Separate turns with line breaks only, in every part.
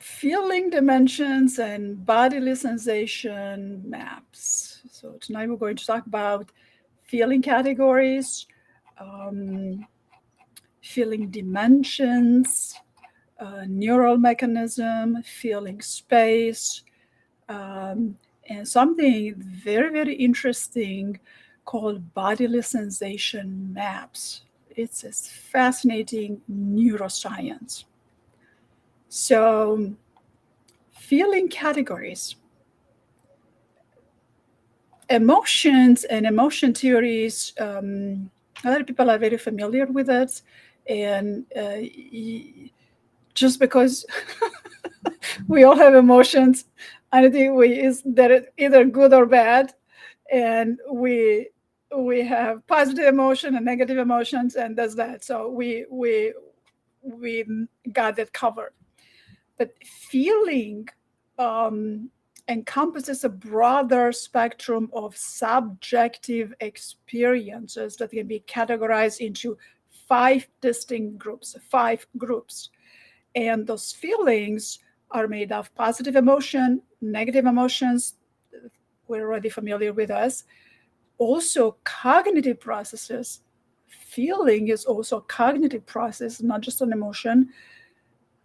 feeling dimensions and bodily sensation maps. So tonight we're going to talk about feeling categories, um, feeling dimensions, neural mechanism, feeling space, and something very, very interesting called bodily sensation maps. It's a fascinating neuroscience. So, feeling categories. Emotions and emotion theories, a lot of people are very familiar with it. And just because we all have emotions, I think is that it's either good or bad. And we have positive emotion and negative emotions, and that's that. So we got that covered. But feeling um, encompasses a broader spectrum of subjective experiences that can be categorized into five distinct groups, five groups. And those feelings are made of positive emotion, negative emotions, we're already familiar with us, also cognitive processes. Feeling is also a cognitive process, not just an emotion.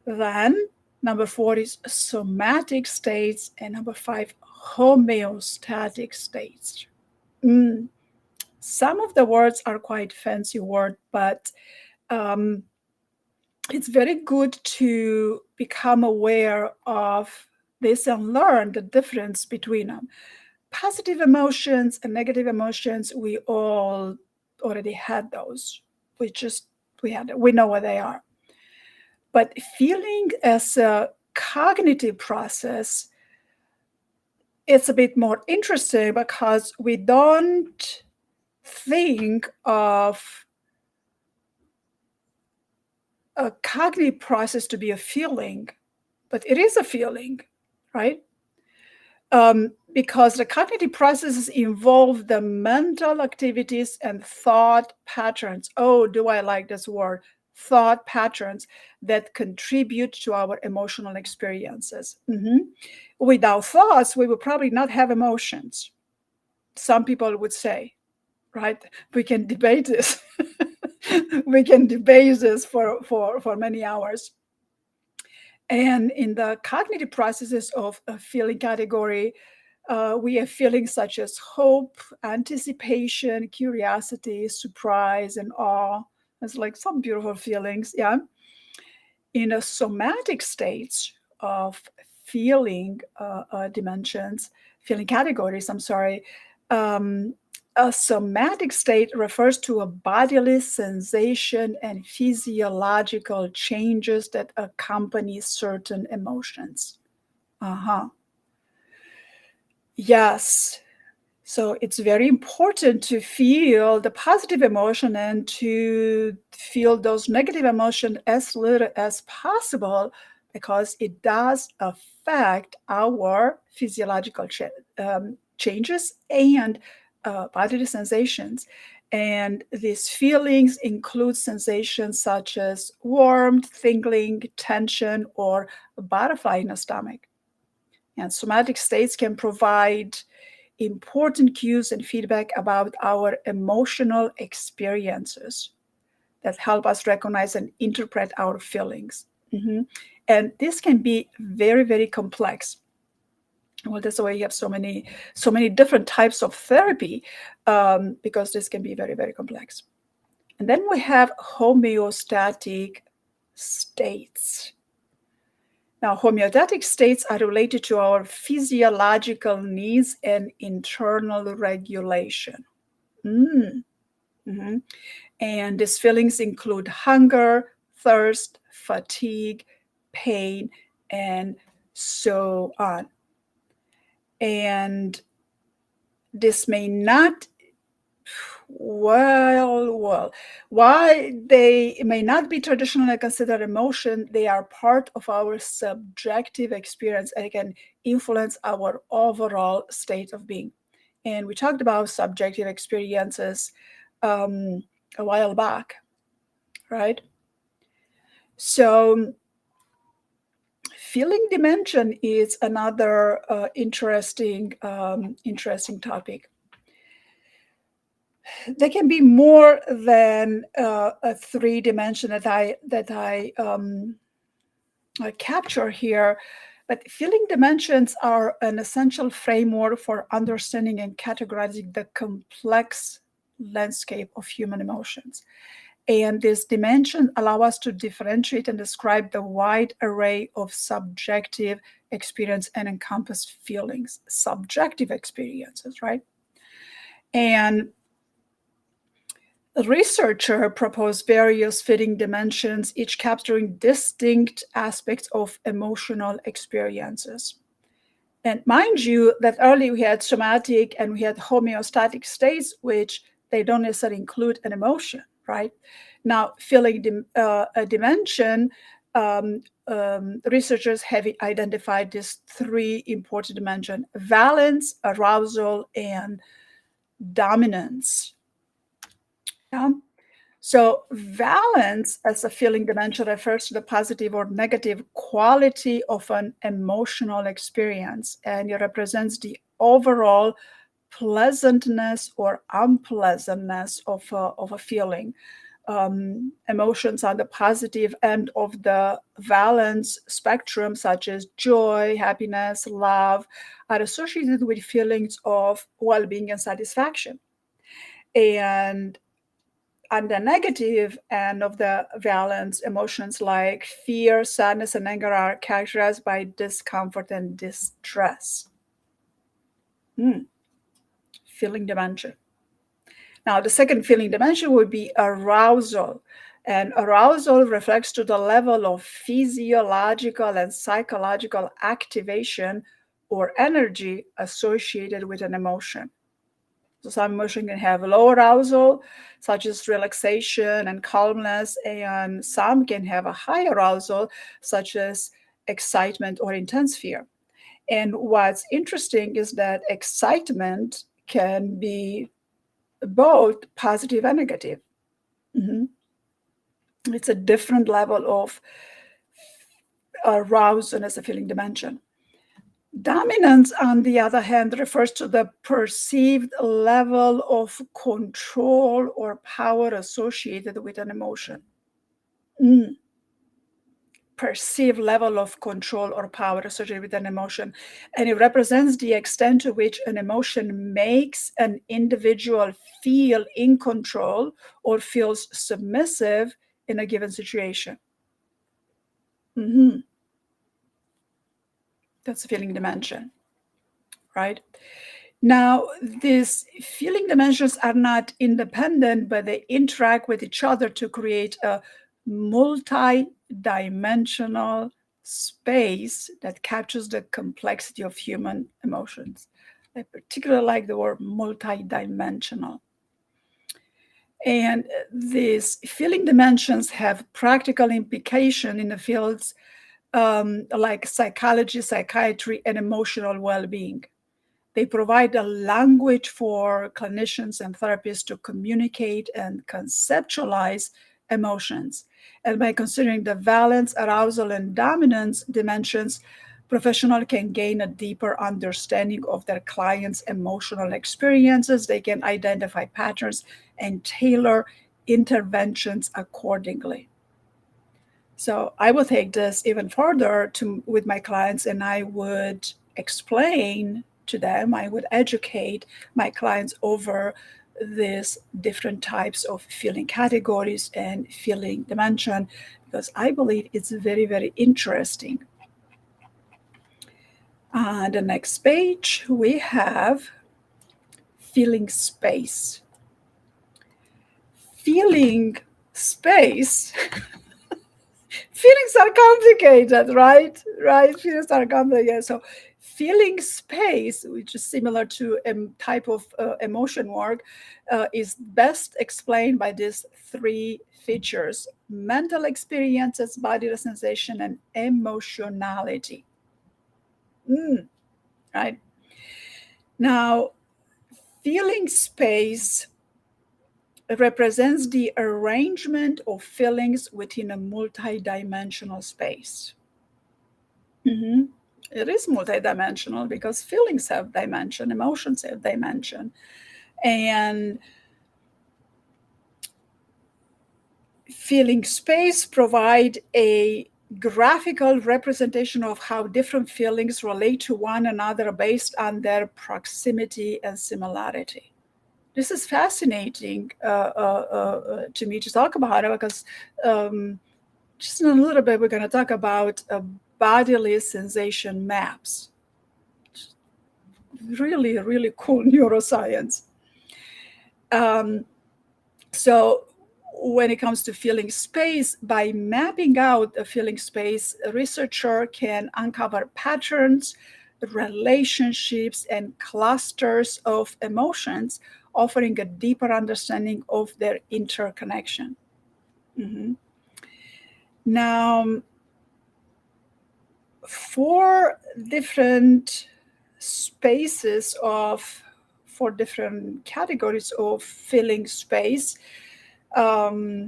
Then number 4 is somatic states, and number 5, homeostatic states. Mm. Some of the words are quite fancy word, but um, it's very good to become aware of this and learn the difference between them. Positive emotions and negative emotions, we all already had those. We know what they are. But feeling as a cognitive process, it's a bit more interesting because we don't think of a cognitive process to be a feeling, but it is a feeling, right? Because the cognitive processes involve the mental activities and thought patterns. Oh, do I like this word? Thought patterns that contribute to our emotional experiences. Without thoughts, we would probably not have emotions. Some people would say, right? We can debate this. We can debate this for many hours. And in the cognitive processes of a feeling category, we have feelings such as hope, anticipation, curiosity, surprise, and awe. It's like some beautiful feelings, yeah. In a somatic state of feeling dimensions, feeling categories, I'm sorry, a somatic state refers to a bodily sensation and physiological changes that accompany certain emotions. Uh-huh. Yes. So it's very important to feel the positive emotion and to feel those negative emotions as little as possible, because it does affect our physiological changes and bodily sensations. And these feelings include sensations such as warmth, tingling, tension, or a butterfly in the stomach. And somatic states can provide important cues and feedback about our emotional experiences that help us recognize and interpret our feelings. And this can be very, very complex. Well, that's why you have so many different types of therapy, because this can be very, very complex. And then we have homeostatic states. Now, homeostatic states are related to our physiological needs and internal regulation. Mm-hmm. And these feelings include hunger, thirst, fatigue, pain, and so on. And this may not, why they may not be traditionally considered emotion, they are part of our subjective experience and can influence our overall state of being. And we talked about subjective experiences a while back, right? So Feeling dimension is another interesting topic. There can be more than a 3 dimension that I capture here, but feeling dimensions are an essential framework for understanding and categorizing the complex landscape of human emotions. And this dimension allow us to differentiate and describe the wide array of subjective experience and encompass feelings, subjective experiences, right? And the researcher proposed various fitting dimensions, each capturing distinct aspects of emotional experiences. And mind you, that early we had somatic and we had homeostatic states, which they don't necessarily include an emotion, right? Now, feeling a dimension, researchers have identified these 3 important dimensions: valence, arousal, and dominance. Yeah? So, valence as a feeling dimension refers to the positive or negative quality of an emotional experience, and it represents the overall pleasantness or unpleasantness of a feeling. Emotions on the positive end of the valence spectrum, such as joy, happiness, love, are associated with feelings of well being and satisfaction. And on the negative end of the valence, emotions like fear, sadness, and anger are characterized by discomfort and distress. Feeling dimension. Now, the second feeling dimension would be arousal. And arousal reflects to the level of physiological and psychological activation or energy associated with an emotion. So some emotion can have low arousal, such as relaxation and calmness, and some can have a high arousal, such as excitement or intense fear. And what's interesting is that excitement can be both positive and negative. It's a different level of arousal as a feeling dimension. Dominance, on the other hand, refers to the perceived level of control or power associated with an emotion. Perceived level of control or power associated with an emotion. And it represents the extent to which an emotion makes an individual feel in control or feels submissive in a given situation. That's a feeling dimension, right? Now, these feeling dimensions are not independent, but they interact with each other to create a multi-dimensional space that captures the complexity of human emotions. I particularly like the word multi-dimensional. And these feeling dimensions have practical implication in the fields like psychology, psychiatry, and emotional well-being. They provide a language for clinicians and therapists to communicate and conceptualize emotions. And by considering the valence, arousal, and dominance dimensions, professionals can gain a deeper understanding of their clients' emotional experiences. They can identify patterns and tailor interventions accordingly. So I would take this even further with my clients, and I would explain to them, I would educate my clients over these different types of feeling categories and feeling dimension, because I believe it's very, very interesting. On the next page, we have feeling space. Feeling space. Feelings are complicated, right? Right? Feelings are complicated. So, feeling space, which is similar to a type of emotion work, is best explained by these 3 features: mental experiences, bodily sensation, and emotionality. Right? Now, feeling space represents the arrangement of feelings within a multidimensional space. Mm-hmm. It is multidimensional because feelings have dimension, emotions have dimension. And feeling space provide a graphical representation of how different feelings relate to one another based on their proximity and similarity. This is fascinating to me to talk about it because just in a little bit we're going to talk about bodily sensation maps. Really, really cool neuroscience. So when it comes to feeling space, by mapping out a feeling space, a researcher can uncover patterns, relationships, and clusters of emotions, offering a deeper understanding of their interconnection. Mm-hmm. Now, four different spaces of four different categories of feeling space are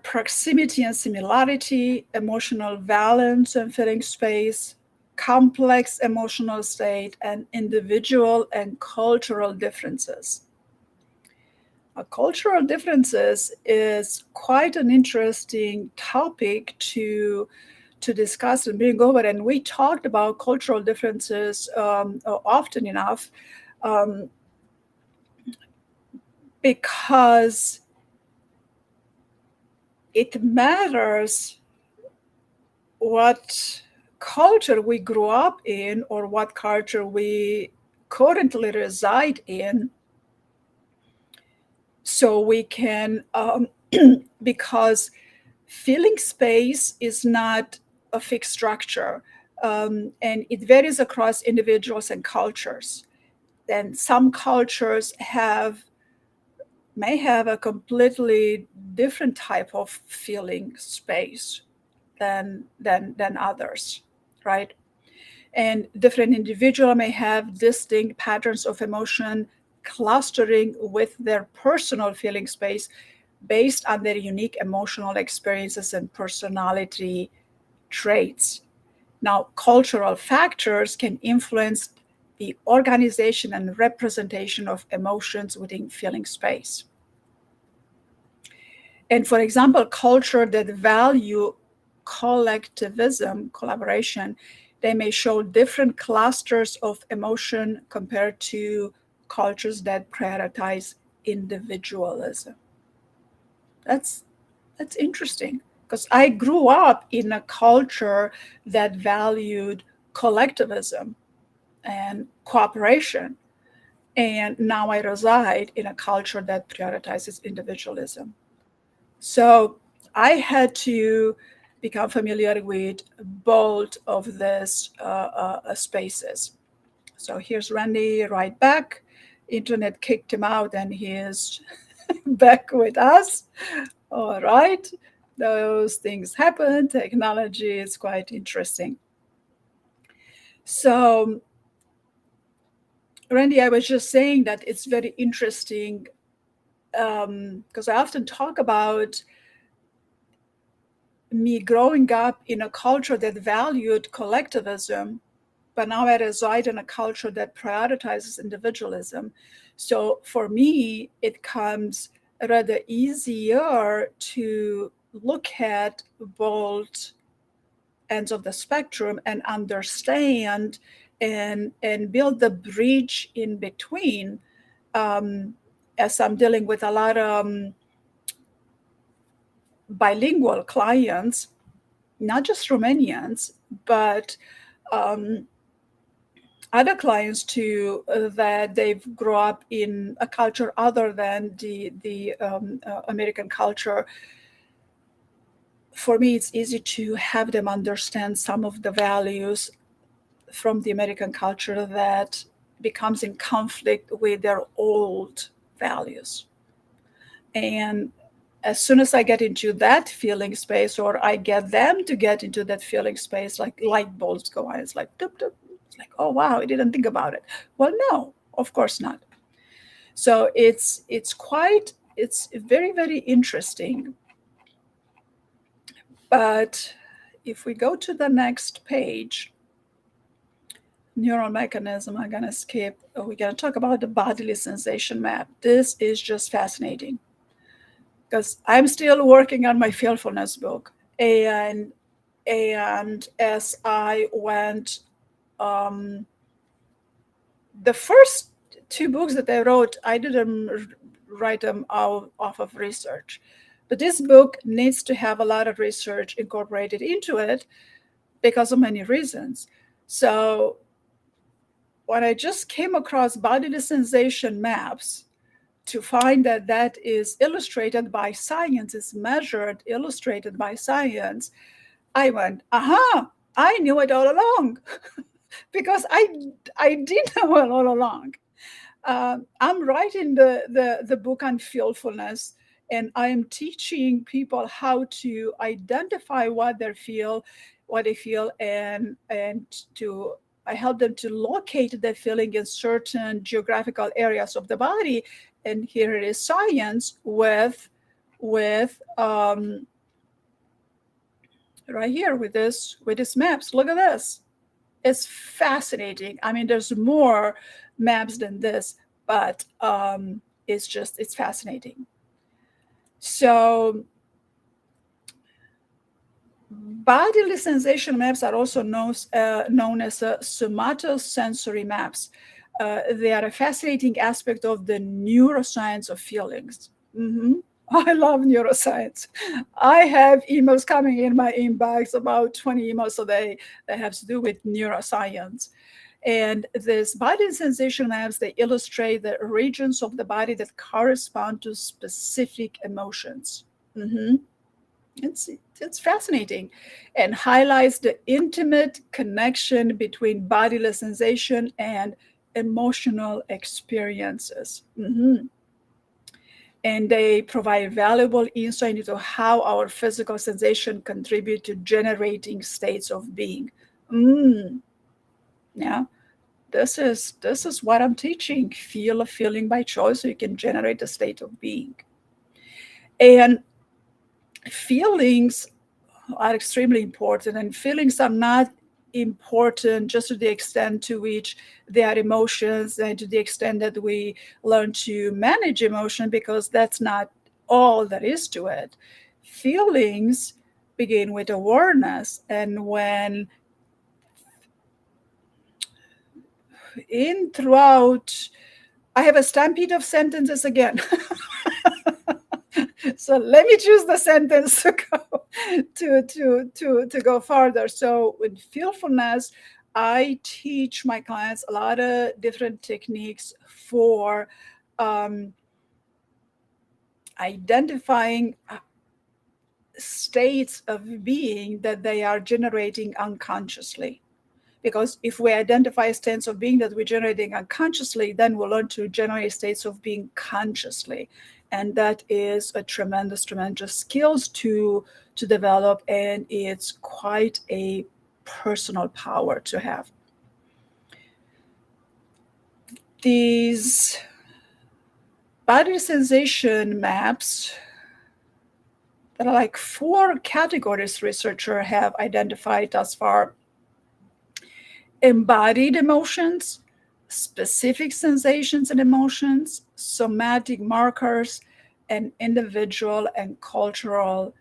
proximity and similarity, emotional balance and feeling space, complex emotional state, and individual and cultural differences. Cultural differences is quite an interesting topic to discuss and bring over. And we talked about cultural differences often enough because it matters what culture we grew up in or what culture we currently reside in, so we can because feeling space is not a fixed structure, and it varies across individuals and cultures. And some cultures may have a completely different type of feeling space than others, right? And different individuals may have distinct patterns of emotion clustering with their personal feeling space based on their unique emotional experiences and personality traits. Now, cultural factors can influence the organization and representation of emotions within feeling space. And for example, culture that value collectivism, collaboration, they may show different clusters of emotion compared to cultures that prioritize individualism. That's that's interesting because I grew up in a culture that valued collectivism and cooperation, and now I reside in a culture that prioritizes individualism. So I had to become familiar with both of these spaces. So here's Randy right back. Internet kicked him out and he is back with us. All right. Those things happen. Technology is quite interesting. So, Randy, I was just saying that it's very interesting because I often talk about me growing up in a culture that valued collectivism, but now I reside in a culture that prioritizes individualism. So for me, it comes rather easier to look at both ends of the spectrum and understand and build the bridge in between, as I'm dealing with a lot of bilingual clients, not just Romanians, but um, other clients too, that they've grown up in a culture other than the American culture. For me, it's easy to have them understand some of the values from the American culture that becomes in conflict with their old values. And as soon as I get into that feeling space, or I get them to get into that feeling space, like light bulbs go on. It's like, doop, doop. It's like, oh wow, I didn't think about it. Well, no, of course not. So it's very, very interesting. But if we go to the next page, neural mechanism, I'm going to skip. We're going to talk about the bodily sensation map. This is just fascinating because I'm still working on my fearfulness book. And as I went, the first two books that I wrote, I didn't write them off of research. But this book needs to have a lot of research incorporated into it because of many reasons. So when I just came across bodily sensation maps to find that that is illustrated by science, is measured, illustrated by science, I went, aha, I knew it all along. Because I did know it all along. I'm writing the book on fearfulness, and I am teaching people how to identify what they feel, and to I help them to locate their feeling in certain geographical areas of the body. And here it is, science with right here with this maps. Look at this. It's fascinating. I mean, there's more maps than this, but it's fascinating. So bodily sensation maps are also known as somatosensory maps. They are a fascinating aspect of the neuroscience of feelings. Mm-hmm. I love neuroscience. I have emails coming in my inbox, about 20 emails a day that have to do with neuroscience. And these body sensation maps, they illustrate the regions of the body that correspond to specific emotions. Mm-hmm. It's fascinating and highlights the intimate connection between bodily sensation and emotional experiences. Mm-hmm. And they provide valuable insight into how our physical sensation contribute to generating states of being. Yeah, this is what I'm teaching. Feel a feeling by choice so you can generate a state of being. And feelings are extremely important, and feelings are not important just to the extent to which they are emotions and to the extent that we learn to manage emotion, because that's not all there is to it. Feelings begin with awareness, and when throughout, I have a stampede of sentences again. So let me choose the sentence to go to go further. So with fearfulness, I teach my clients a lot of different techniques for identifying states of being that they are generating unconsciously. Because if we identify states of being that we're generating unconsciously, then we'll learn to generate states of being consciously. And that is a tremendous skills to develop, and it's quite a personal power to have. These body sensation maps, there are like 4 categories researchers have identified thus far: embodied emotions, specific sensations and emotions, somatic markers, and individual and cultural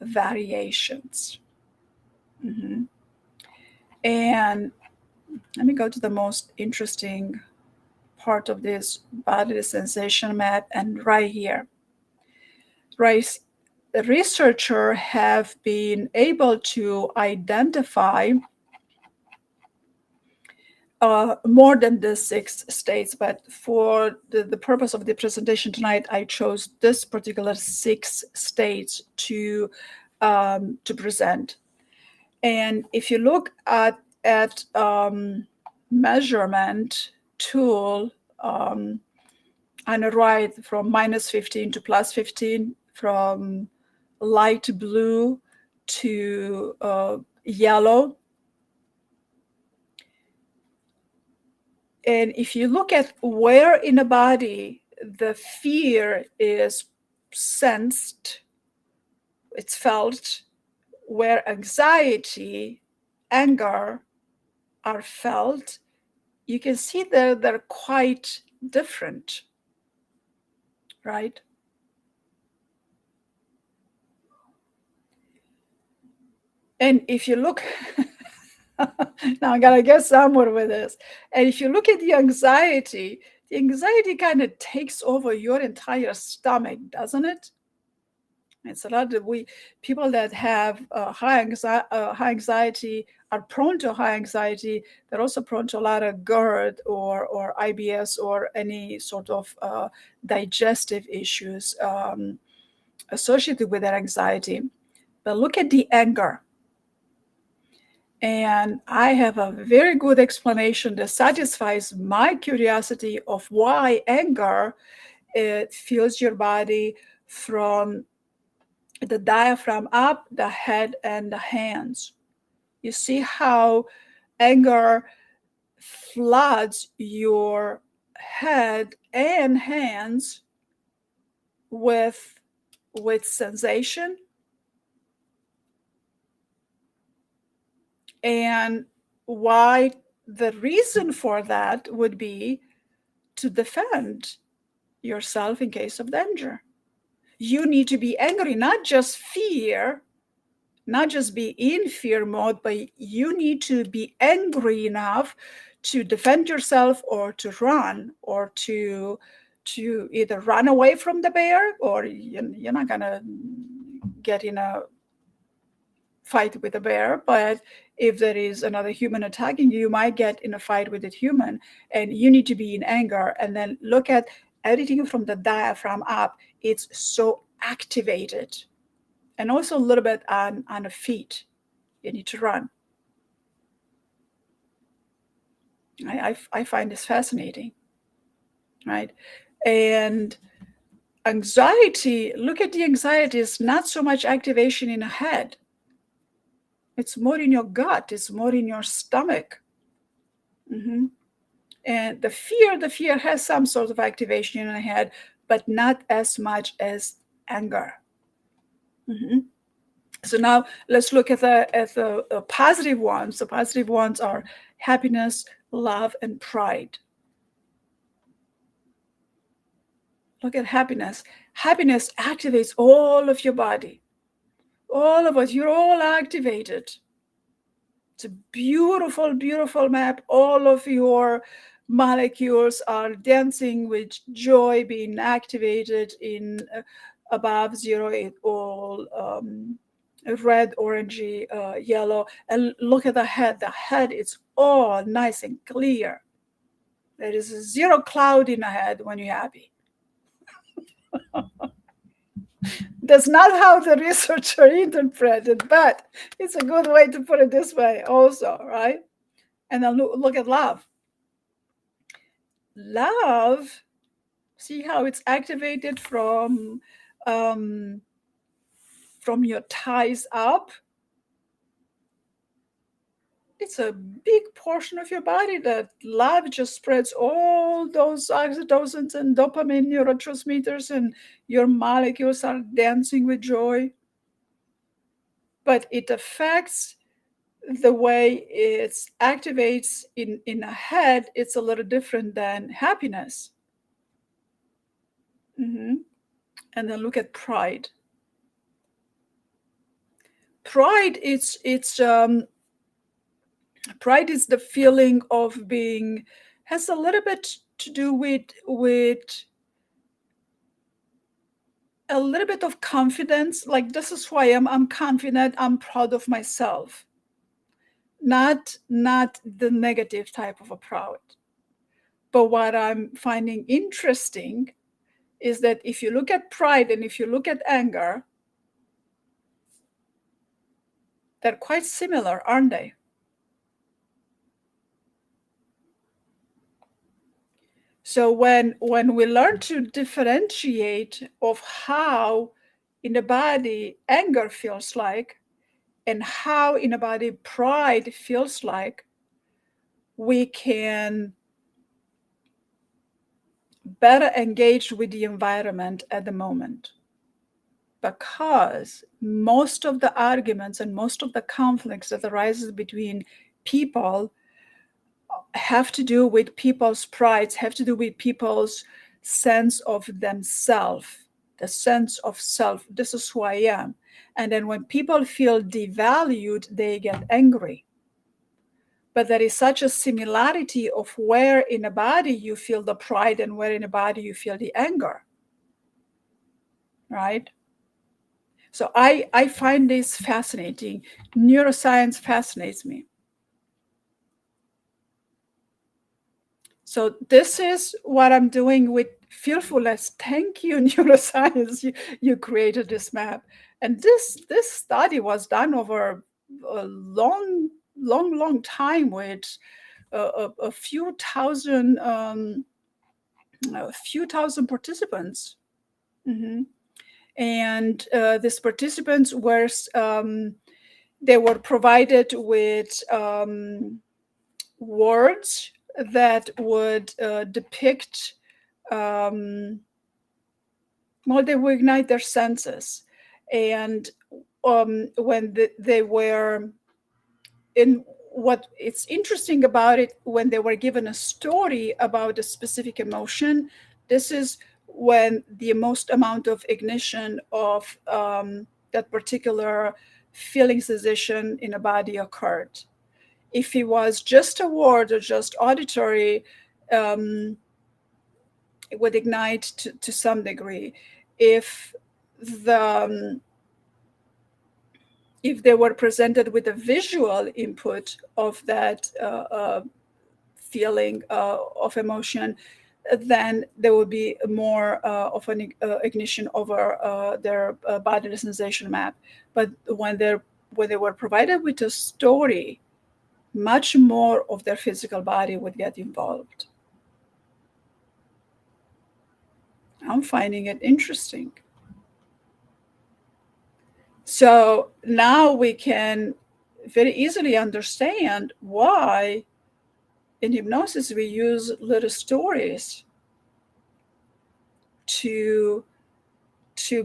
variations. Mm-hmm. And let me go to the most interesting part of this bodily sensation map, and right here. Right, the researchers have been able to identify more than the 6 states, but for the purpose of the presentation tonight, I chose this particular 6 states to present. And if you look at measurement tool on the right, from -15 to +15, from light blue to yellow. And if you look at where in the body the fear is sensed, it's felt, where anxiety, anger are felt, you can see that they're quite different, right? And if you look, now I gotta get somewhere with this. And if you look at the anxiety kind of takes over your entire stomach, doesn't it? It's a lot of people that have high anxiety are prone to high anxiety. They're also prone to a lot of GERD or IBS or any sort of digestive issues associated with that anxiety. But look at the anger. And I have a very good explanation that satisfies my curiosity of why anger, it fills your body from the diaphragm up, the head, and the hands. You see how anger floods your head and hands with sensation. And why the reason for that would be to defend yourself in case of danger. You need to be angry, not just fear, not just be in fear mode, but you need to be angry enough to defend yourself or to run or to either run away from the bear, or you're not gonna get in a fight with a bear, but if there is another human attacking you, you might get in a fight with that human, and you need to be in anger. And then look at everything from the diaphragm up. It's so activated. And also a little bit on the feet. You need to run. I find this fascinating, right? And anxiety, look at the anxiety. It's not so much activation in the head. It's more in your gut. It's more in your stomach. Mm-hmm. And the fear has some sort of activation in the head, but not as much as anger. Mm-hmm. So now let's look at the positive ones. The positive ones are happiness, love, and pride. Look at happiness. Happiness activates all of your body. All of us, you're all activated. It's a beautiful, beautiful map. All of your molecules are dancing with joy, being activated in above zero, it all red, orangey, yellow. And look at the head. The head is all nice and clear. There is zero cloud in the head when you're happy. That's not how the researcher interpreted, but it's a good way to put it this way also, right? And then look at love. Love, see how it's activated from your thighs up. It's a big portion of your body that love just spreads all those oxytocins and dopamine neurotransmitters, and your molecules are dancing with joy. But it affects the way it activates in a head. It's a little different than happiness. Mm-hmm. And then look at pride. Pride, pride is the feeling of being, has a little bit to do with a little bit of confidence. Like, this is who I am. I'm confident. I'm proud of myself. Not the negative type of a proud. But what I'm finding interesting is that if you look at pride and if you look at anger, they're quite similar, aren't they? So when we learn to differentiate of how in the body anger feels like and how in the body pride feels like, we can better engage with the environment at the moment. because most of the arguments and most of the conflicts that arises between people have to do with people's prides, have to do with people's sense of themselves, the sense of self. This is who I am. And then when people feel devalued, they get angry. But there is such a similarity of where in a body you feel the pride and where in a body you feel the anger. Right? So I find this fascinating. Neuroscience fascinates me. So this is what I'm doing with fearfulness. Thank you, neuroscience. You created this map. And this study was done over a long time with a few thousand participants. Mm-hmm. And these participants were they were provided with words that would depict, well, they would ignite their senses. And when they were in, what it's interesting about it, when they were given a story about a specific emotion, this is when the most amount of ignition of that particular feeling sensation in a body occurred. If it was just a word or just auditory, it would ignite to some degree. If they were presented with a visual input of that feeling of emotion, then there would be more of an ignition over their bodily sensation map. But when they were provided with a story, much more of their physical body would get involved. I'm finding it interesting. So now we can very easily understand why in hypnosis we use little stories to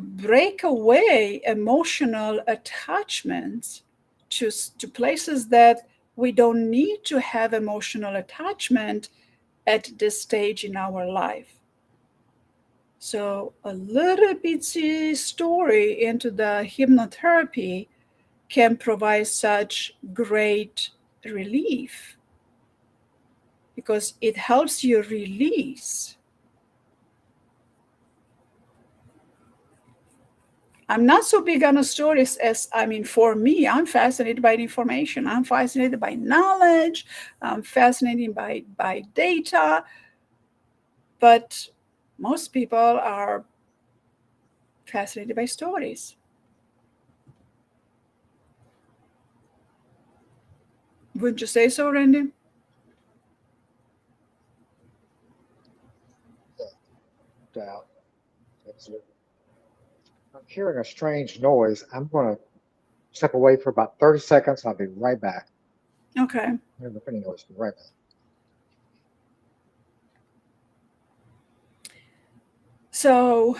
break away emotional attachments to places that we don't need to have emotional attachment at this stage in our life. So a little bitty story into the hypnotherapy can provide such great relief because it helps you release. I'm not so big on the stories as, for me, I'm fascinated by the information. I'm fascinated by knowledge. I'm fascinated by data. But most people are fascinated by stories. Wouldn't you say so, Randy?
Doubt. Absolutely. I'm hearing a strange noise. I'm going to step away for about 30 seconds. I'll be right back.
Okay.
Here's the funny noise. Be right back.
So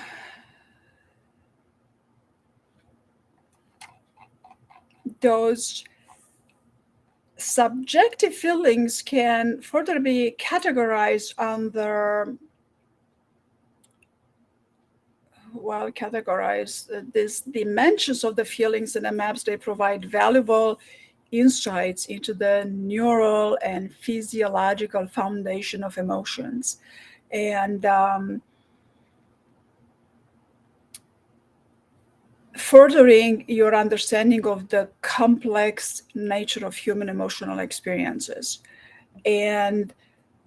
those subjective feelings can further be categorized under, these dimensions of the feelings in the maps. They provide valuable insights into the neural and physiological foundation of emotions. And furthering your understanding of the complex nature of human emotional experiences. And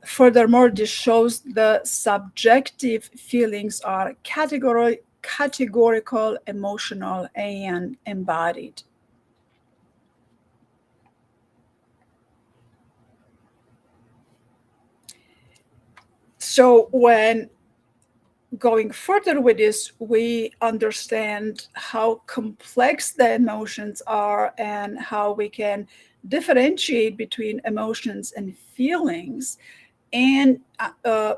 furthermore, this shows the subjective feelings are categorical, emotional, and embodied. So when going further with this, we understand how complex the emotions are and how we can differentiate between emotions and feelings, and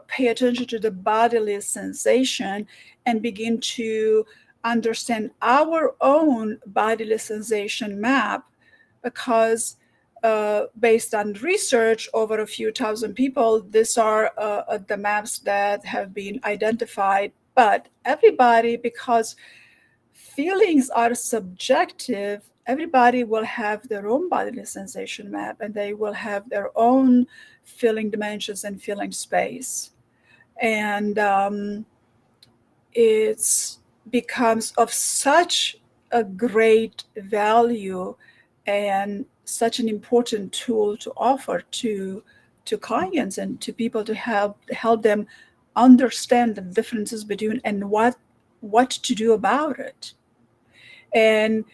pay attention to the bodily sensation and begin to understand our own bodily sensation map, because based on research over a few thousand people, these are the maps that have been identified. But everybody, because feelings are subjective, everybody will have their own bodily sensation map, and they will have their own feeling dimensions and feeling space. And it becomes of such a great value and such an important tool to offer to clients and to people, to help them understand the differences between and what to do about it. And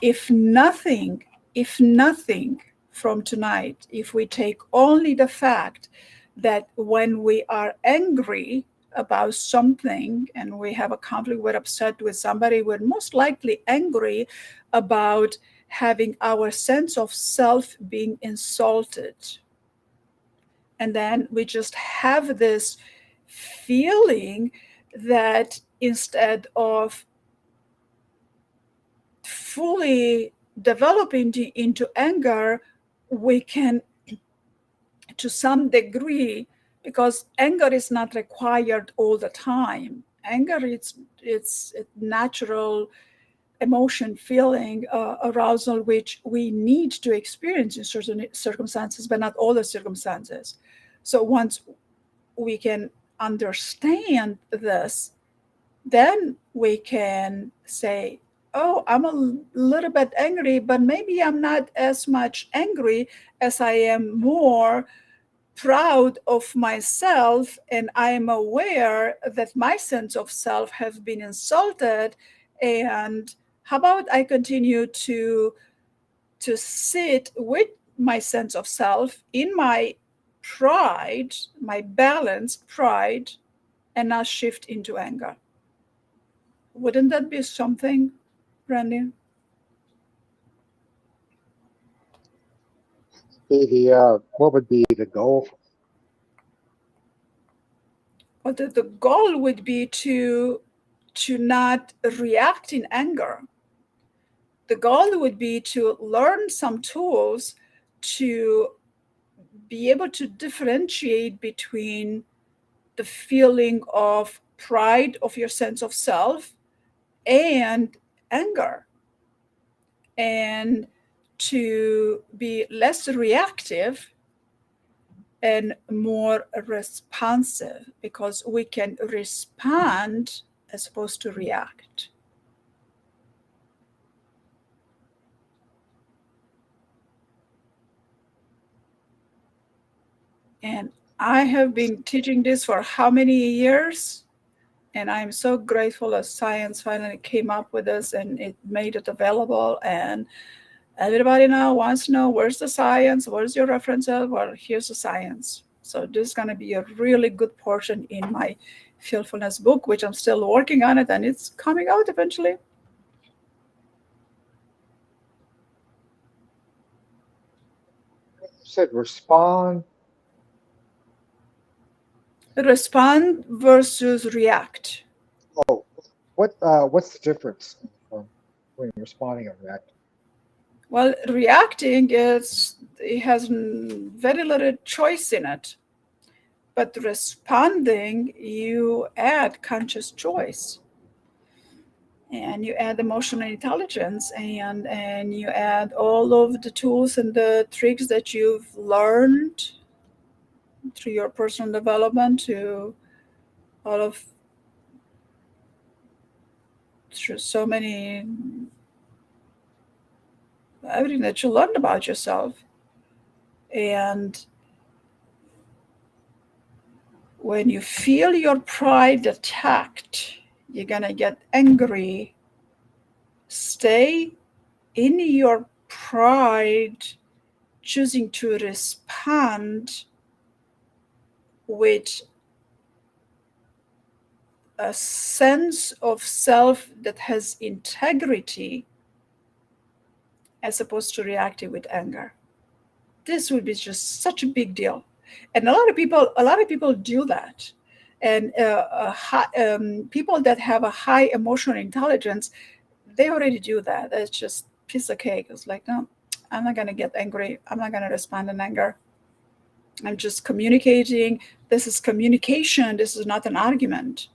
if nothing, if nothing from tonight, if we take only the fact that when we are angry about something and we have a conflict, we're upset with somebody, we're most likely angry about having our sense of self being insulted. And then we just have this feeling that instead of fully developing into anger, we can, to some degree, because anger is not required all the time. Anger, it's a natural emotion, feeling, arousal, which we need to experience in certain circumstances, but not all the circumstances. So once we can understand this, then we can say, oh, I'm a little bit angry, but maybe I'm not as much angry as I am more proud of myself, and I am aware that my sense of self has been insulted. And how about I continue to sit with my sense of self in my pride, my balanced pride, and not shift into anger? Wouldn't that be something, Randy?
What would be the goal?
Well, the goal would be to not react in anger. The goal would be to learn some tools to be able to differentiate between the feeling of pride of your sense of self and anger, and to be less reactive and more responsive, because we can respond as opposed to react. And I have been teaching this for how many years? And I'm so grateful that science finally came up with this and it made it available. And everybody now wants to know, where's the science? Where's your references? Well, here's the science. So this is going to be a really good portion in my Fearfulness book, which I'm still working on it, and it's coming out eventually.
You said respond.
Respond versus react.
Oh, what's the difference between responding and reacting?
Well, reacting it has very little choice in it, but responding, you add conscious choice, and you add emotional intelligence, and you add all of the tools and the tricks that you've learned through your personal development, to all of through so many, everything that you learned about yourself. And when you feel your pride attacked, you're gonna get angry. Stay in your pride, choosing to respond with a sense of self that has integrity, as opposed to reacting with anger. This would be just such a big deal. And a lot of people do that. And people that have a high emotional intelligence, they already do that. That's just piece of cake. It's like, no, I'm not going to get angry. I'm not going to respond in anger. I'm just communicating. This is communication. This is not an argument,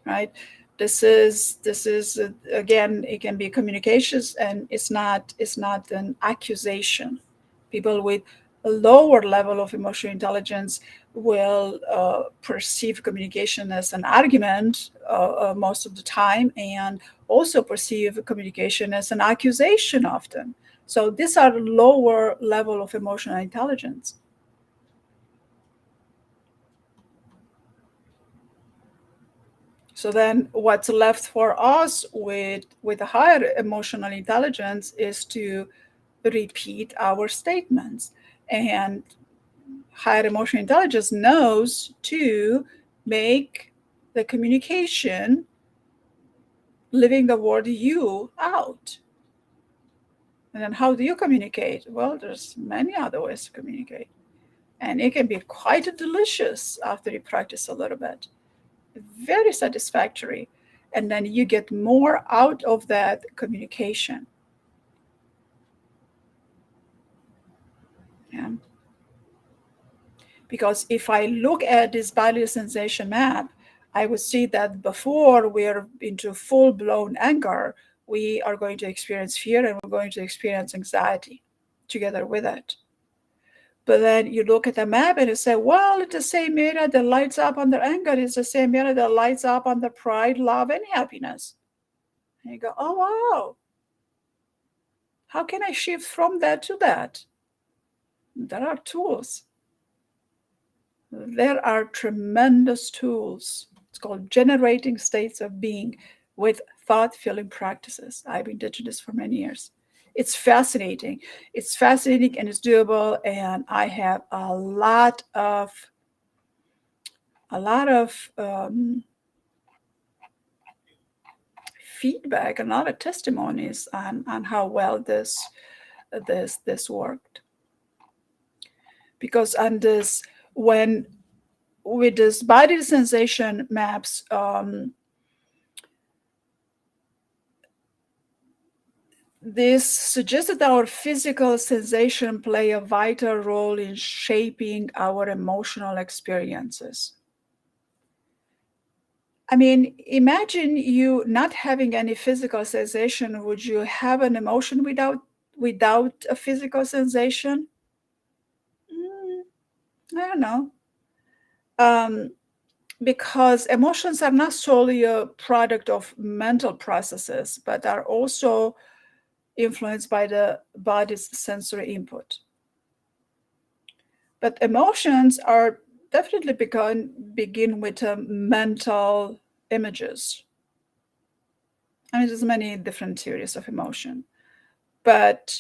right? This is again, it can be communications, and it's not an accusation. People with a lower level of emotional intelligence will perceive communication as an argument most of the time, and also perceive communication as an accusation often. So these are lower level of emotional intelligence. So then what's left for us with a higher emotional intelligence is to repeat our statements. And higher emotional intelligence knows to make the communication leaving the word you out. And then how do you communicate? Well, there's many other ways to communicate. And it can be quite delicious after you practice a little bit. Very satisfactory. And then you get more out of that communication. Yeah. Because if I look at this bodily sensation map, I would see that before we're into full-blown anger, we are going to experience fear, and we're going to experience anxiety together with it. But then you look at the map and you say, well, it's the same area that lights up under anger. It's the same area that lights up under pride, love, and happiness. And you go, oh, wow. How can I shift from that to that? There are tools. There are tremendous tools. It's called generating states of being with thought feeling practices. I've been teaching this for many years. It's fascinating. It's fascinating and it's doable. And I have a lot of feedback, a lot of testimonies on how well this worked. Because on this, when with this body sensation maps, this suggests that our physical sensation play a vital role in shaping our emotional experiences. I mean, imagine you not having any physical sensation. Would you have an emotion without a physical sensation? I don't know. Because emotions are not solely a product of mental processes, but are also influenced by the body's sensory input. But emotions are definitely begin with mental images. I mean, there's many different theories of emotion, but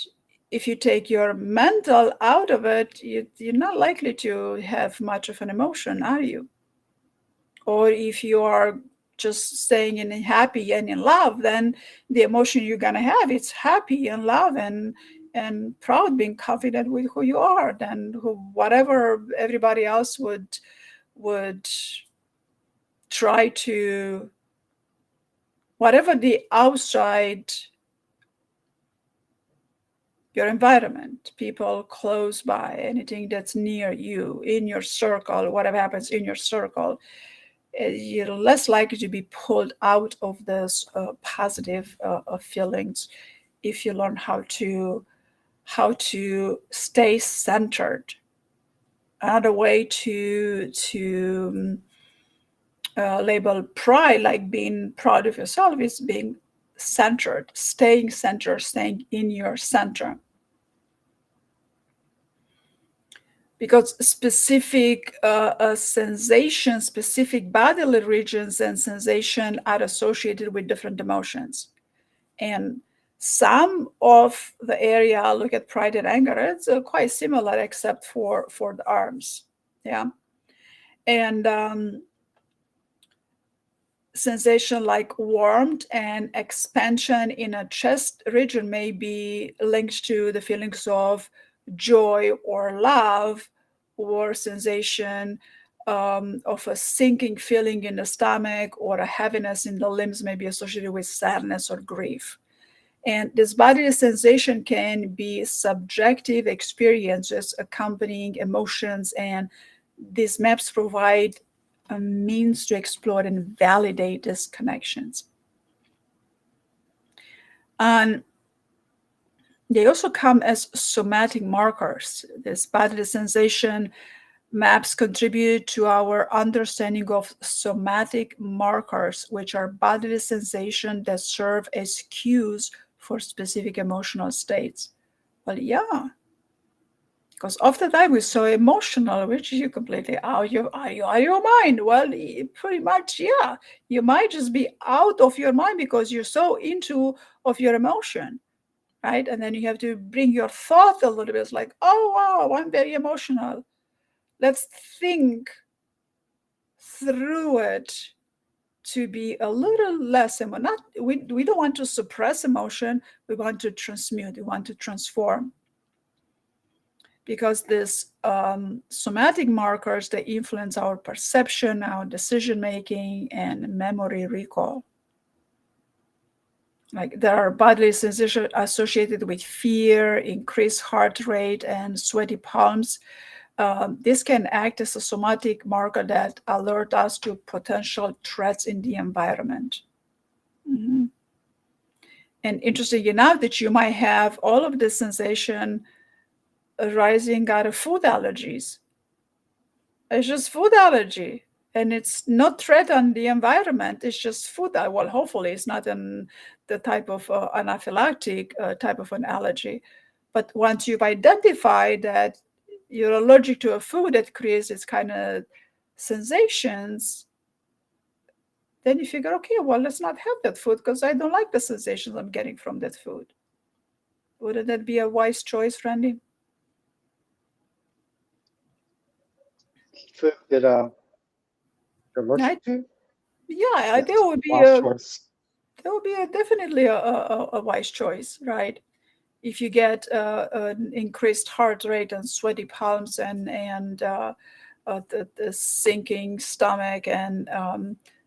if you take your mental out of it, you're not likely to have much of an emotion, are you? Or if you are just staying in happy and in love, then the emotion you're gonna have is happy and love and proud, being confident with who you are. Then whatever everybody else would try to, whatever the outside, your environment, people close by, anything that's near you, in your circle, whatever happens in your circle, you're less likely to be pulled out of those positive feelings if you learn how to stay centered. Another way to label pride, like being proud of yourself, is being centered, staying in your center. Because specific sensations, specific bodily regions and sensation are associated with different emotions. And some of the area, look at pride and anger, it's quite similar except for the arms. Yeah. And sensation like warmth and expansion in a chest region may be linked to the feelings of joy or love, or sensation of a sinking feeling in the stomach, or a heaviness in the limbs may be associated with sadness or grief. And this bodily sensation can be subjective experiences accompanying emotions, and these maps provide a means to explore and validate these connections. And they also come as somatic markers. This bodily sensation maps contribute to our understanding of somatic markers, which are bodily sensations that serve as cues for specific emotional states. Well, yeah, because oftentimes we're so emotional, which you completely out of your mind. Well, pretty much, yeah, you might just be out of your mind because you're so into of your emotion, right? And then you have to bring your thought a little bit. It's like, oh wow, I'm very emotional. Let's think through it to be a little less not we don't want to suppress emotion, we want to transmute, we want to transform, because this somatic markers, they influence our perception, our decision making, and memory recall. Like there are bodily sensations associated with fear, increased heart rate, and sweaty palms. This can act as a somatic marker that alert us to potential threats in the environment. Mm-hmm. And interesting enough that you might have all of this sensation arising out of food allergies. It's just food allergy, and it's not threat on the environment. It's just food. Well, hopefully it's not the type of anaphylactic type of an allergy. But once you've identified that you're allergic to a food that creates this kind of sensations, then you figure, okay, well, let's not have that food because I don't like the sensations I'm getting from that food. Wouldn't that be a wise choice, Randy?
Food that you're allergic to?
Yeah,
Yes,
there would be
wise choice.
definitely a wise choice, right? If you get an increased heart rate and sweaty palms and the sinking stomach and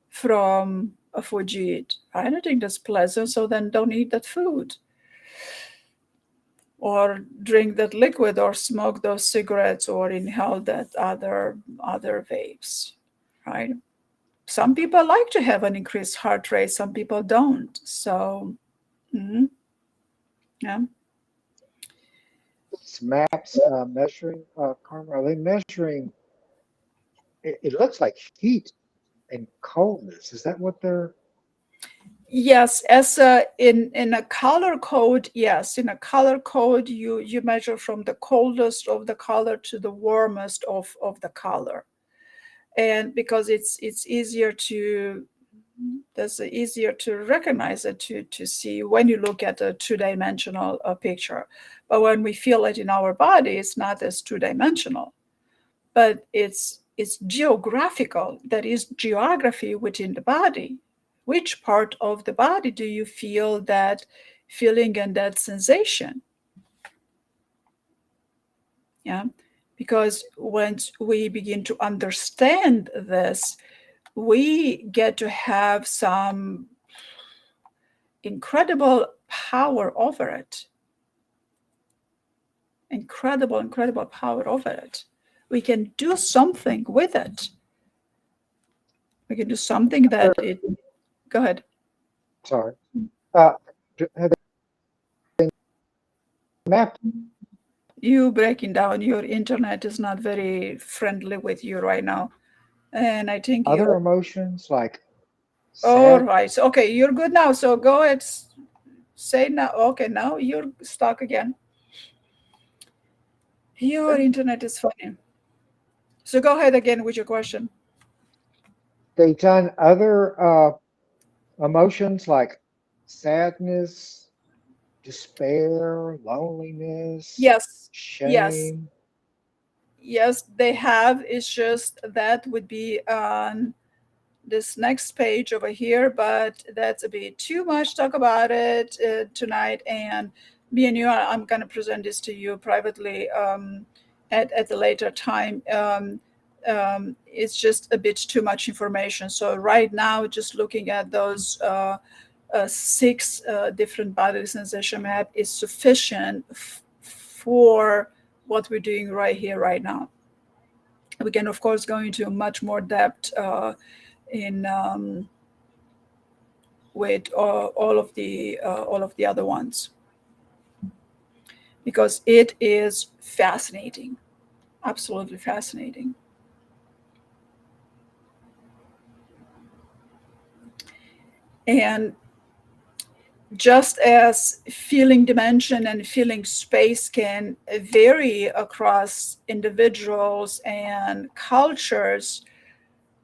from a food you eat, I don't think that's pleasant. So then don't eat that food, or drink that liquid, or smoke those cigarettes, or inhale that other vapes, right? Some people like to have an increased heart rate, some people don't. So yeah.
These maps measuring, Carmen, are they measuring? It looks like heat and coldness. Is that what they're?
Yes, as in a color code, yes, in a color code, you measure from the coldest of the color to the warmest of the color, and because it's easier to that's easier to recognize it, to see when you look at a two-dimensional picture. But when we feel it in our body, it's not as two-dimensional, but it's geographical. That is geography within the body. Which part of the body do you feel that feeling and that sensation? Yeah, because once we begin to understand this, we get to have some incredible power over it. Incredible power over it. We can do something with it. We can do something that it. Go ahead.
Sorry. Have they mapped
You breaking down. Your internet is not very friendly with you right now, and I think
other
you.
emotions like
All
sad?
right. So, okay, you're good now. So go ahead. Say now. Okay, now you're stuck again. Your internet is funny. So go ahead again with your question.
They've done other emotions like sadness, despair, loneliness,
Yes. Yes.
shame.
Yes, they have. It's just that would be on this next page over here, but that's a bit too much talk about it tonight. And me and you, I'm going to present this to you privately at a later time. it's just a bit too much information. So right now, just looking at those 6 different bodily sensation map is sufficient for what we're doing right here, right now. We can, of course, go into much more depth in with all of the other ones, because it is fascinating, absolutely fascinating. And just as feeling dimension and feeling space can vary across individuals and cultures,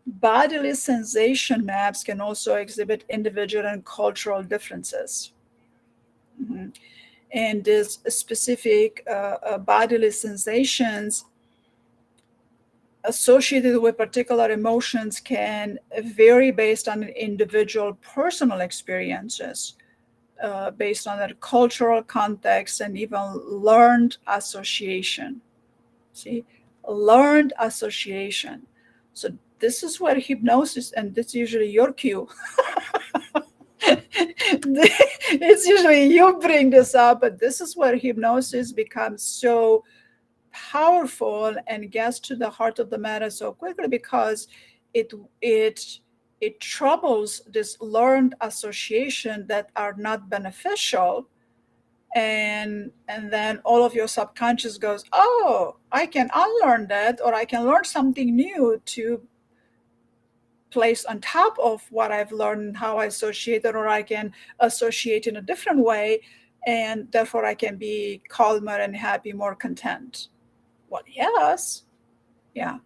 bodily sensation maps can also exhibit individual and cultural differences. Mhm. And these specific bodily sensations associated with particular emotions can vary based on individual personal experiences, based on their cultural context, and even learned association. See, learned association. So this is where hypnosis, and that's usually your cue. It's usually you bring this up, but this is where hypnosis becomes so powerful and gets to the heart of the matter so quickly, because it it it troubles this learned association that are not beneficial, and then all of your subconscious goes, oh, I can unlearn that, or I can learn something new to place on top of what I've learned and how I associate it, or I can associate in a different way, and therefore I can be calmer and happy, more content. Well, yes, yeah.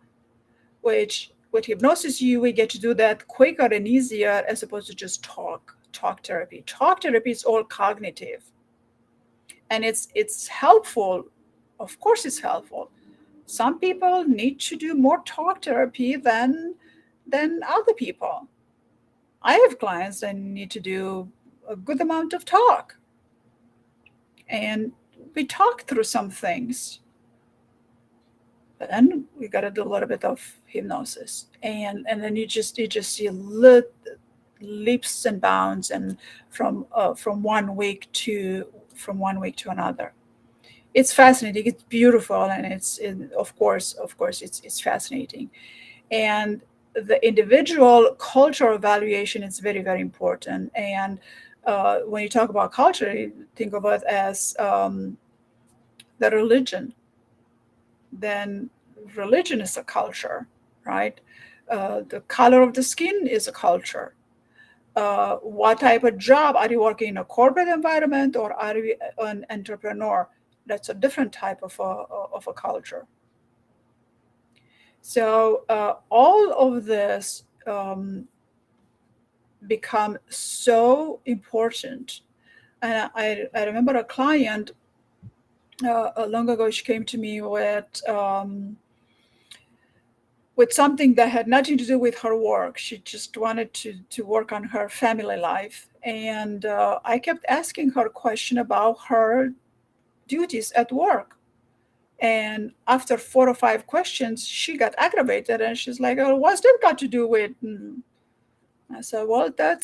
Which with hypnosis, we get to do that quicker and easier, as opposed to just talk therapy. Talk therapy is all cognitive, and it's helpful. Of course, it's helpful. Some people need to do more talk therapy than other people. I have clients that need to do a good amount of talk, and we talk through some things. But then we got to do a little bit of hypnosis, and then you just see leaps and bounds, and from 1 week to another. It's fascinating. It's beautiful, and of course, it's fascinating. And the individual cultural evaluation is very, very important. And when you talk about culture, you think of it as the religion. Then religion is a culture, right? The color of the skin is a culture. What type of job are you working in, a corporate environment, or are you an entrepreneur? That's a different type of a culture. So all of this become so important. And I remember a client long ago. She came to me with something that had nothing to do with her work. She just wanted to work on her family life. And I kept asking her a question about her duties at work. And after 4 or 5 questions, she got aggravated, and she's like, "Oh, what's that got to do with?" I said, "Well, that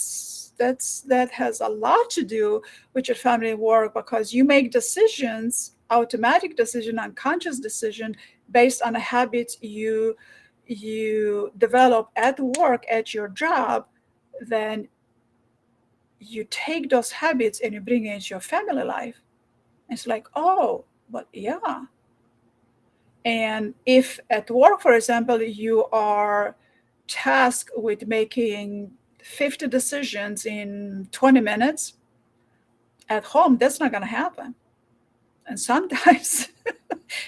has a lot to do with your family work, because you make decisions, automatic decision, unconscious decision, based on the habits you develop at work, at your job. Then you take those habits and you bring it into your family life." It's like, oh, but yeah. And if at work, for example, you are tasked with making 50 decisions in 20 minutes, at home, that's not going to happen. And sometimes,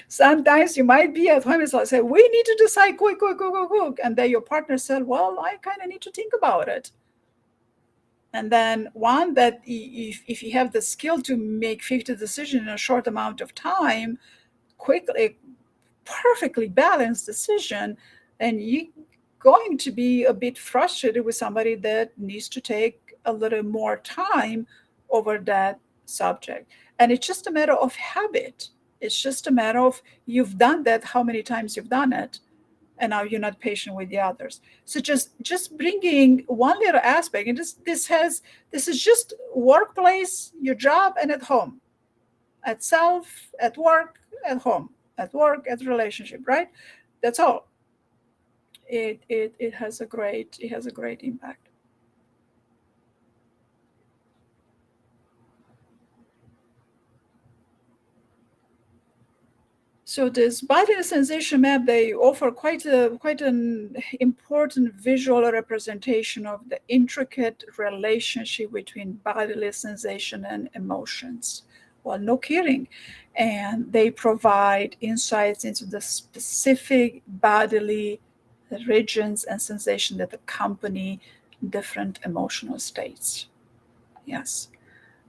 sometimes you might be at home, it's like, say, we need to decide quick, quick, quick, quick, quick. And then your partner said, well, I kind of need to think about it. And then one that if you have the skill to make 50 decisions in a short amount of time, quickly, perfectly balanced decision, and you're going to be a bit frustrated with somebody that needs to take a little more time over that subject. And it's just a matter of habit. It's just a matter of you've done that, how many times you've done it. and now you're not patient with the others. So just bringing one little aspect, and this is just workplace, your job, and at home, at self, at work, at home, at work, at relationship, right? That's all. It has a great impact. So this bodily sensation map, they offer quite an important visual representation of the intricate relationship between bodily sensation and emotions. Well, no kidding. And they provide insights into the specific bodily regions and sensation that accompany different emotional states. Yes.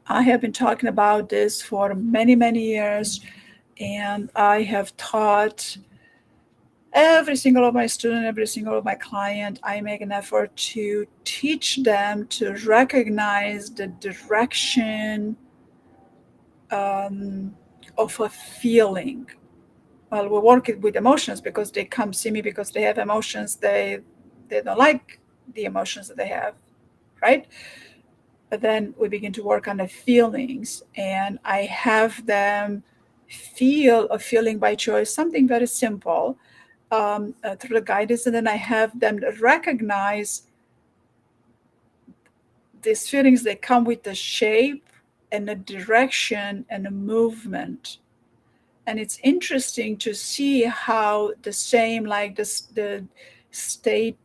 I have been talking about this for many, many years, and I have taught every single of my student, every single of my client. I make an effort to teach them to recognize the direction of a feeling. Well, we work it with emotions because they come see me because they have emotions. They don't like the emotions that they have, right? But then we begin to work on the feelings, and I have them feel a feeling by choice, something very simple, through the guidance, and then I have them recognize these feelings. They come with the shape and the direction and the movement. And it's interesting to see how the same, like the state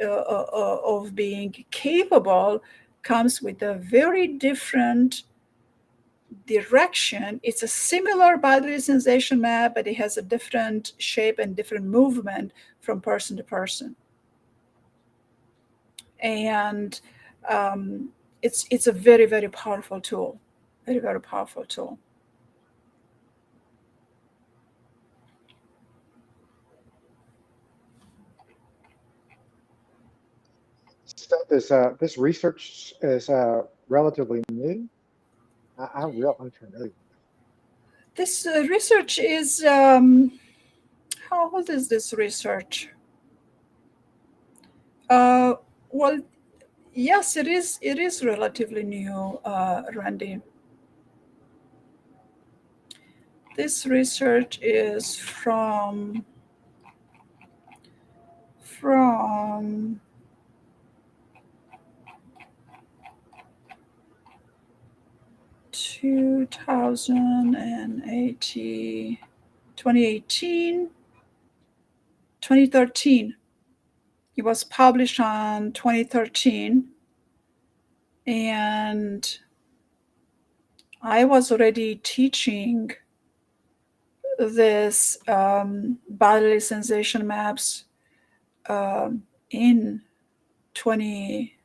of being capable comes with a very different direction. It's a similar bodily sensation map, but it has a different shape and different movement from person to person. And it's a very, very powerful tool. Very, very powerful tool.
Stuff is this research is relatively new. I'm familiar.
This research is, how old is this research? Well, yes, it is. It is relatively new, Randy. This research is from 2018, 2018, 2013. It was published on 2013, and I was already teaching this bodily sensation maps in 20.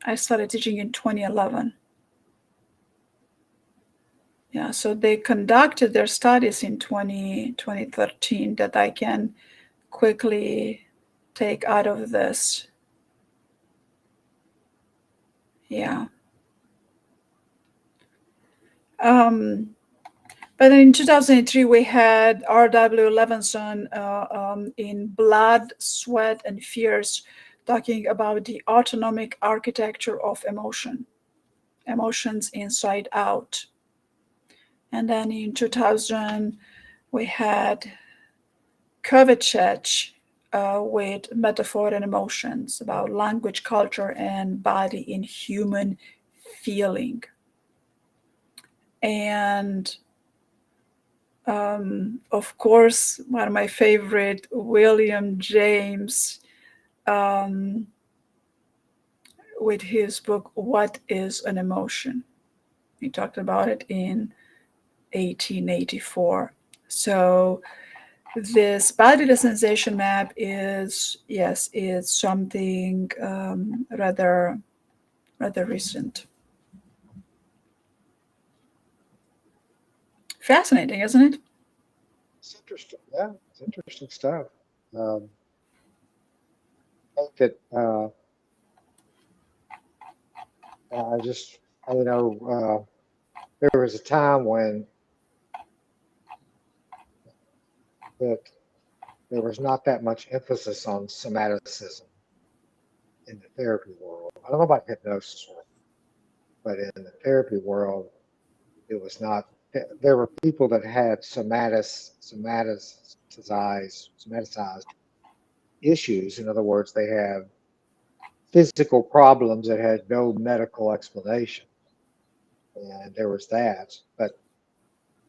I started teaching in 2011. Yeah, so they conducted their studies in 2013 that I can quickly take out of this. Yeah. But in 2003, we had R.W. Levinson in Blood, Sweat, and Fears talking about the autonomic architecture of emotions inside out. And then in 2000, we had Kovacic with Metaphor and Emotions, about language, culture, and body in human feeling. And of course, one of my favorite, William James, with his book, What is an Emotion? He talked about it in 1884. So this bodily sensation map is, yes, it's something rather recent. Fascinating, isn't it?
It's interesting. Yeah, it's interesting stuff. I think that I just, there was a time when that there was not that much emphasis on somaticism in the therapy world. I don't know about hypnosis world, but in the therapy world, it was not. There were people that had somaticized issues. In other words, they have physical problems that had no medical explanation, and there was that. But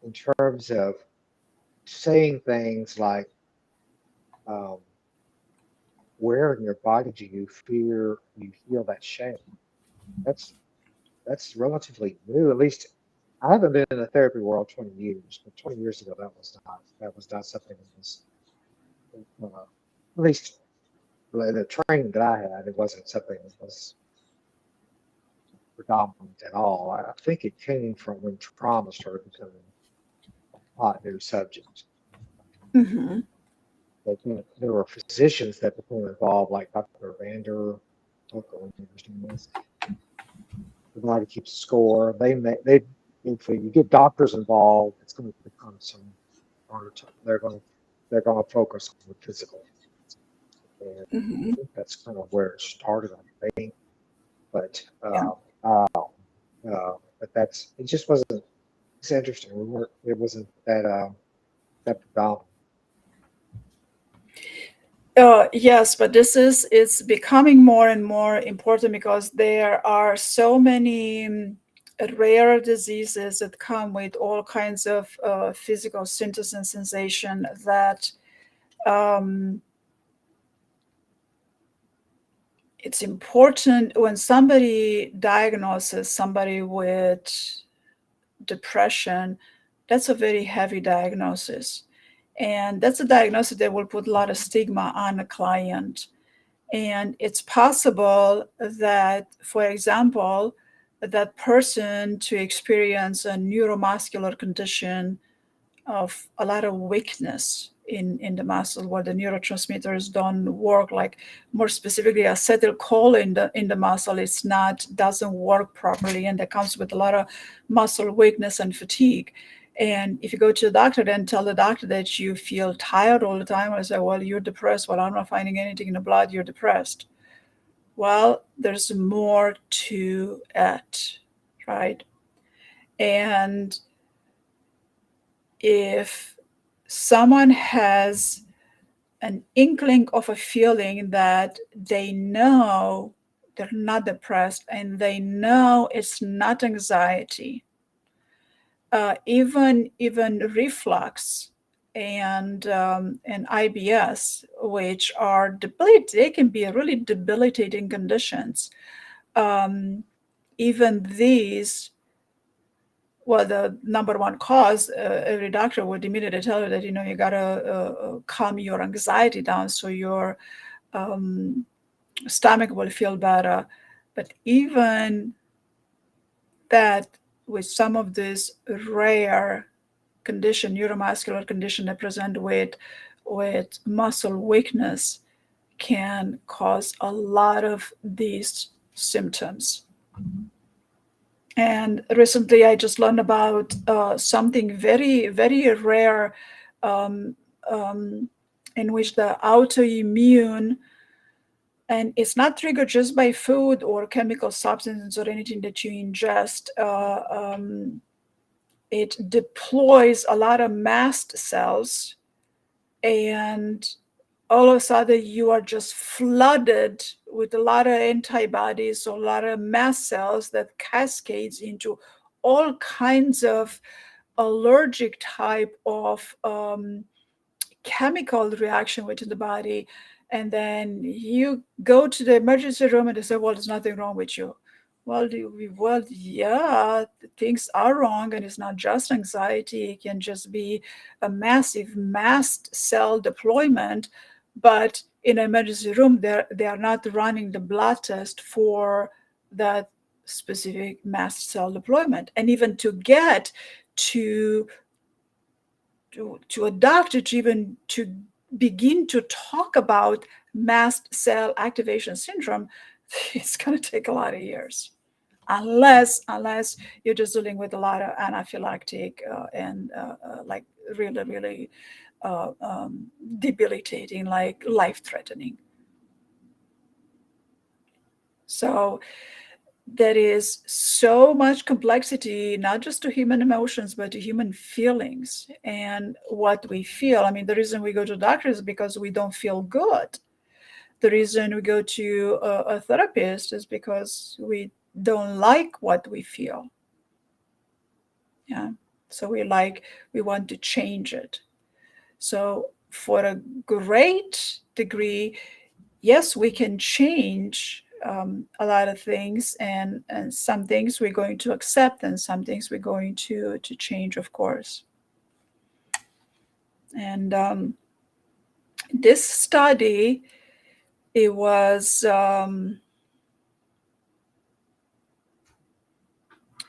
in terms of saying things like, um, where in your body do you feel that shame? That's that's relatively new. At least I haven't been in the therapy world 20 years, but 20 years ago that was not something that was at least the training that I had. It wasn't something that was predominant at all. I think it came from when trauma started becoming a hot new subject.
Mm-hmm.
But, there were physicians that became involved, like Dr. Vander Hook, or this. The body keeps score. They if you get doctors involved, it's going to become some harder. They're going to focus on the physical, and I
Mm-hmm.
think that's kind of where it started. I think, but
Yeah.
that's it. Just wasn't. It's interesting. We weren't. It wasn't that predominant.
Yes, but it's becoming more and more important because there are so many rare diseases that come with all kinds of physical symptoms and sensation that um, it's important when somebody diagnoses somebody with depression. That's a very heavy diagnosis, and that's a diagnosis that will put a lot of stigma on a client. And it's possible that, for example, that person to experience a neuromuscular condition of a lot of weakness in the muscle where the neurotransmitters don't work, like more specifically acetylcholine in the muscle it's not doesn't work properly, and that comes with a lot of muscle weakness and fatigue. And if you go to the doctor and tell the doctor that you feel tired all the time, I say, well, you're depressed. Well, I'm not finding anything in the blood, you're depressed. Well, there's more to it, right? And if someone has an inkling of a feeling that they know they're not depressed and they know it's not anxiety, even reflux and IBS, which are they can be really debilitating conditions. Um, Even these, well, the number one cause, every doctor would immediately tell you that you gotta calm your anxiety down so your um, stomach will feel better. But even that, with some of these rare condition, neuromuscular condition that present with muscle weakness, can cause a lot of these symptoms. And recently, I just learned about something very, very rare, um, um, in which the autoimmune, and it's not triggered just by food or chemical substances or anything that you ingest. It deploys a lot of mast cells, and all of a sudden you are just flooded with a lot of antibodies or a lot of mast cells that cascades into all kinds of allergic type of chemical reaction within the body. And then you go to the emergency room and they say, well, there's nothing wrong with you. Well, yeah, things are wrong, and it's not just anxiety. It can just be a massive mast cell deployment. But in an emergency room, they are not running the blood test for that specific mast cell deployment. And even to get to a doctor to even to begin to talk about mast cell activation syndrome, it's going to take a lot of years, unless you're just dealing with a lot of anaphylactic and like really, really debilitating, like life-threatening. So there is so much complexity, not just to human emotions, but to human feelings and what we feel. I mean, the reason we go to doctors is because we don't feel good. The reason we go to a therapist is because we don't like what we feel. Yeah. So we want to change it. So for a great degree, yes, we can change a lot of things, and some things we're going to accept, and some things we're going to change, of course. And this study, it was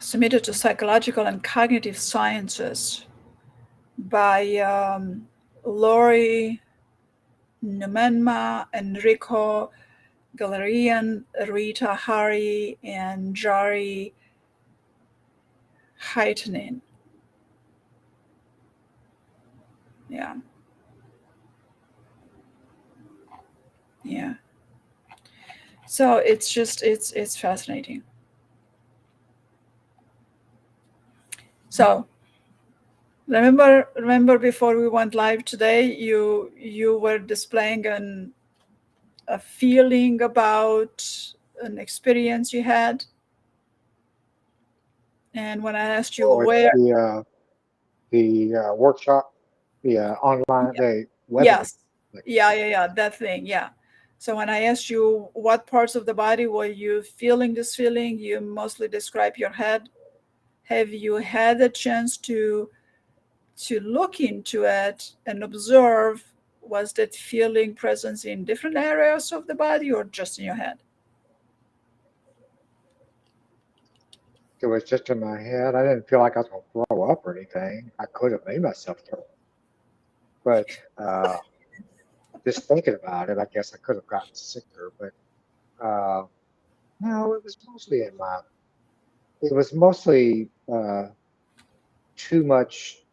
submitted to Psychological and Cognitive Sciences by Lori Numenma, Enrico Galerian, Rita Hari, and Jari Heitinen. Yeah. Yeah. So it's fascinating. So remember before we went live today, you were displaying a feeling about an experience you had, and when I asked you
Oh, it's
where,
the workshop, the online, the webinar.
yes, yeah, that thing, yeah. So when I asked you what parts of the body were you feeling this feeling, you mostly describe your head. Have you had a chance to look into it and observe, was that feeling presence in different areas of the body or just in your head?
It was just in my head. I didn't feel like I was going to throw up or anything. I could have made myself throw up. But just thinking about it, I guess I could have gotten sicker. But no, it was mostly it was mostly too much,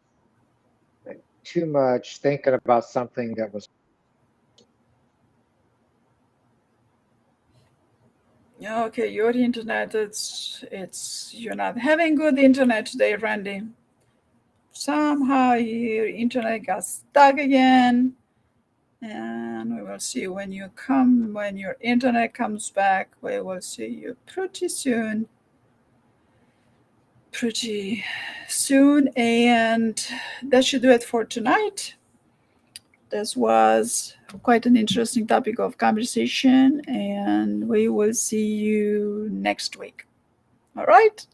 too much thinking about something that was.
Okay, your internet, it's you're not having good internet today, Randy. Somehow your internet got stuck again. And we will see when your internet comes back, we will see you pretty soon. And that should do it for tonight. This was quite an interesting topic of conversation, and we will see you next week. All right.